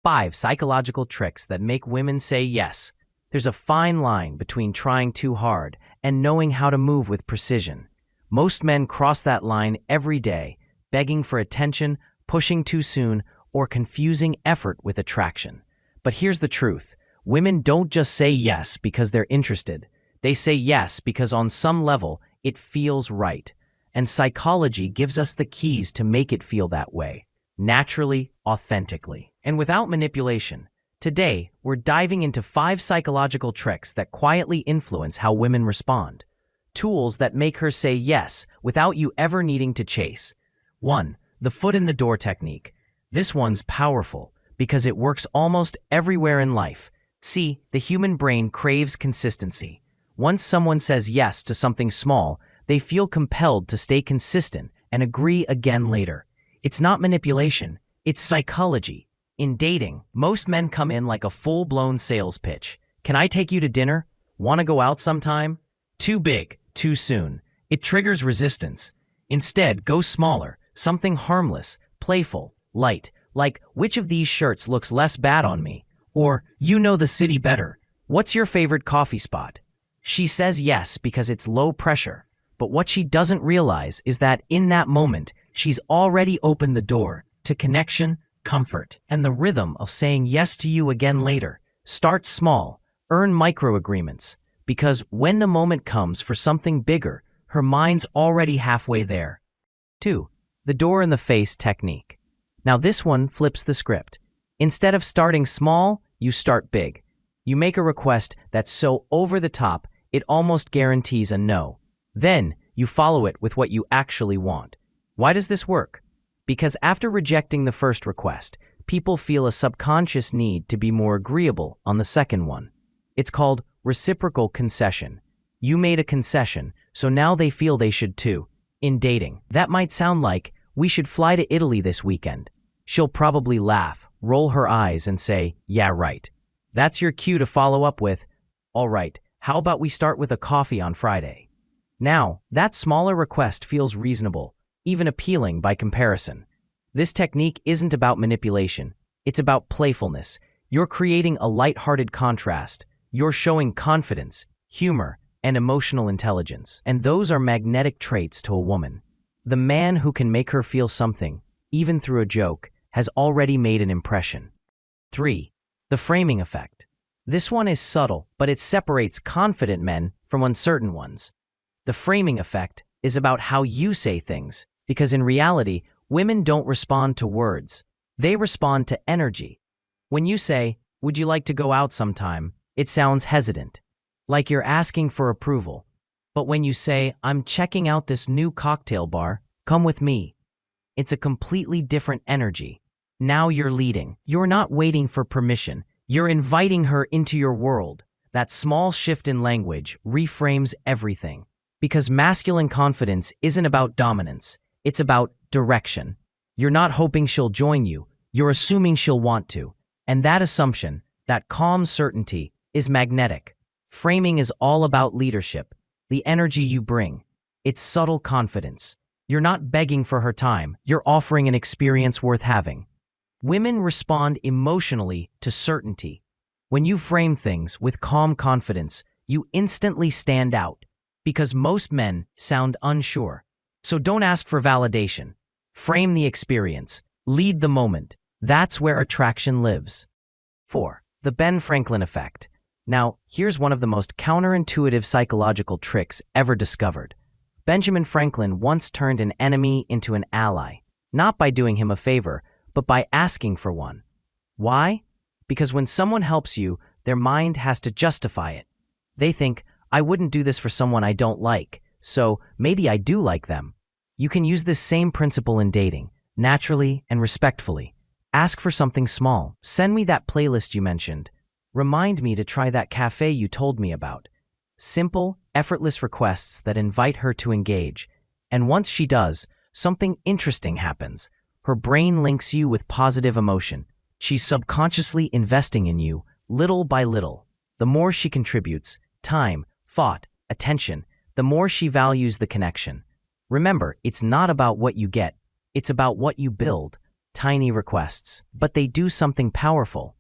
5 psychological tricks that make women say yes. There's a fine line between trying too hard and knowing how to move with precision. Most men cross that line every day, begging for attention, pushing too soon, or confusing effort with attraction. But here's the truth. Women don't just say yes because they're interested. They say yes because on some level, it feels right. And psychology gives us the keys to make it feel that way, naturally, authentically, and without manipulation. Today, we're diving into 5 psychological tricks that quietly influence how women respond. Tools that make her say yes without you ever needing to chase. 1. The foot in the door technique. This one's powerful because it works almost everywhere in life. See, the human brain craves consistency. Once someone says yes to something small, they feel compelled to stay consistent and agree again later. It's not manipulation, it's psychology. In dating, most men come in like a full-blown sales pitch. Can I take you to dinner? Want to go out sometime? Too big, too soon. It triggers resistance. Instead, go smaller, something harmless, playful, light, like which of these shirts looks less bad on me? Or, you know the city better. What's your favorite coffee spot? She says yes because it's low pressure. But what she doesn't realize is that in that moment, she's already opened the door to connection, comfort, and the rhythm of saying yes to you again later. Start small, earn micro-agreements, because when the moment comes for something bigger, her mind's already halfway there. 2. The door in the face technique. Now this one flips the script. Instead of starting small, you start big. You make a request that's so over the top, it almost guarantees a no. Then, you follow it with what you actually want. Why does this work? Because after rejecting the first request, people feel a subconscious need to be more agreeable on the second one. It's called reciprocal concession. You made a concession, so now they feel they should too. In dating, that might sound like, we should fly to Italy this weekend. She'll probably laugh, roll her eyes, and say, yeah, right. That's your cue to follow up with, all right, how about we start with a coffee on Friday? Now, that smaller request feels reasonable, even appealing by comparison. This technique isn't about manipulation. It's about playfulness. You're creating a light-hearted contrast. You're showing confidence, humor, and emotional intelligence. And those are magnetic traits to a woman. The man who can make her feel something, even through a joke, has already made an impression. 3. The framing effect. This one is subtle, but it separates confident men from uncertain ones. The framing effect is about how you say things, because in reality, women don't respond to words. They respond to energy. When you say, would you like to go out sometime? It sounds hesitant, like you're asking for approval. But when you say, I'm checking out this new cocktail bar, come with me, it's a completely different energy. Now you're leading. You're not waiting for permission. You're inviting her into your world. That small shift in language reframes everything. Because masculine confidence isn't about dominance. It's about direction. You're not hoping she'll join you. You're assuming she'll want to. And that assumption, that calm certainty, is magnetic. Framing is all about leadership, the energy you bring. It's subtle confidence. You're not begging for her time. You're offering an experience worth having. Women respond emotionally to certainty. When you frame things with calm confidence, you instantly stand out, because most men sound unsure. So don't ask for validation. Frame the experience. Lead the moment. That's where attraction lives. 4. The Ben Franklin effect. Now, here's one of the most counterintuitive psychological tricks ever discovered. Benjamin Franklin once turned an enemy into an ally, not by doing him a favor, but by asking for one. Why? Because when someone helps you, their mind has to justify it. They think, I wouldn't do this for someone I don't like, so maybe I do like them. You can use this same principle in dating, naturally and respectfully. Ask for something small. Send me that playlist you mentioned. Remind me to try that cafe you told me about. Simple, effortless requests that invite her to engage. And once she does, something interesting happens. Her brain links you with positive emotion. She's subconsciously investing in you, little by little. The more she contributes, time, thought, attention, the more she values the connection. Remember, it's not about what you get, it's about what you build. tiny requests, but they do something powerful.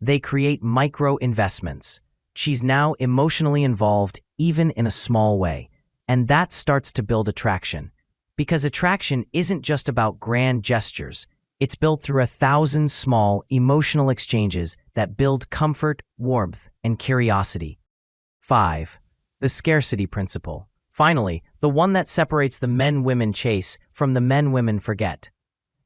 They create micro investments. She's now emotionally involved, even in a small way. And that starts to build attraction. Because attraction isn't just about grand gestures. It's built through 1,000 small, emotional exchanges that build comfort, warmth, and curiosity. 5. The scarcity principle. Finally, the one that separates the men women chase from the men women forget.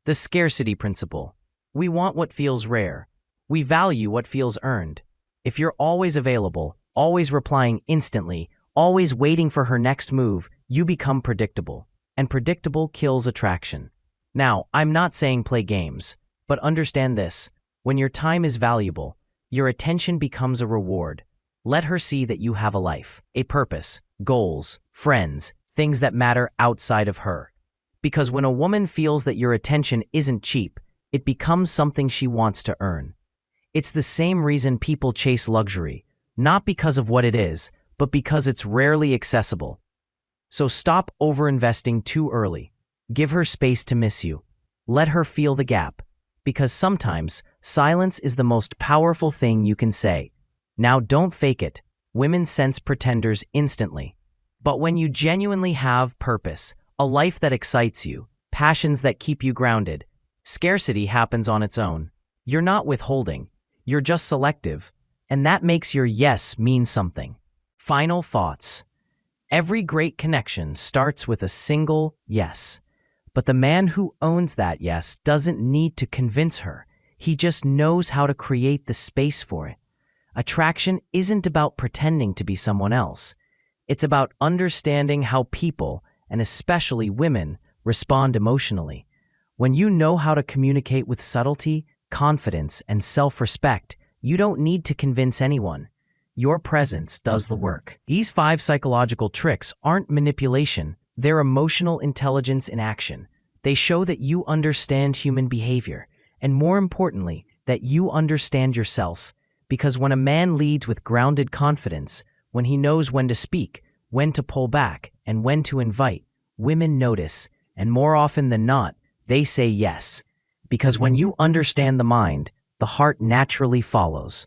The scarcity principle. We want what feels rare. We value what feels earned. If you're always available, always replying instantly, always waiting for her next move, you become predictable. And predictable kills attraction. Now, I'm not saying play games, but understand this. When your time is valuable, your attention becomes a reward. Let her see that you have a life, a purpose, goals, friends, things that matter outside of her. Because when a woman feels that your attention isn't cheap, it becomes something she wants to earn. It's the same reason people chase luxury, not because of what it is, but because it's rarely accessible. So stop overinvesting too early. Give her space to miss you. Let her feel the gap. Because sometimes, silence is the most powerful thing you can say. Now don't fake it. Women sense pretenders instantly. But when you genuinely have purpose, a life that excites you, passions that keep you grounded, scarcity happens on its own. You're not withholding. You're just selective. And that makes your yes mean something. Final thoughts. Every great connection starts with a single yes. But the man who owns that yes doesn't need to convince her. He just knows how to create the space for it. Attraction isn't about pretending to be someone else. It's about understanding how people, and especially women, respond emotionally. When you know how to communicate with subtlety, confidence, and self-respect, you don't need to convince anyone. Your presence does the work. These 5 psychological tricks aren't manipulation, they're emotional intelligence in action. They show that you understand human behavior, and more importantly, that you understand yourself. Because when a man leads with grounded confidence, when he knows when to speak, when to pull back, and when to invite, women notice, and more often than not, they say yes. Because when you understand the mind, the heart naturally follows.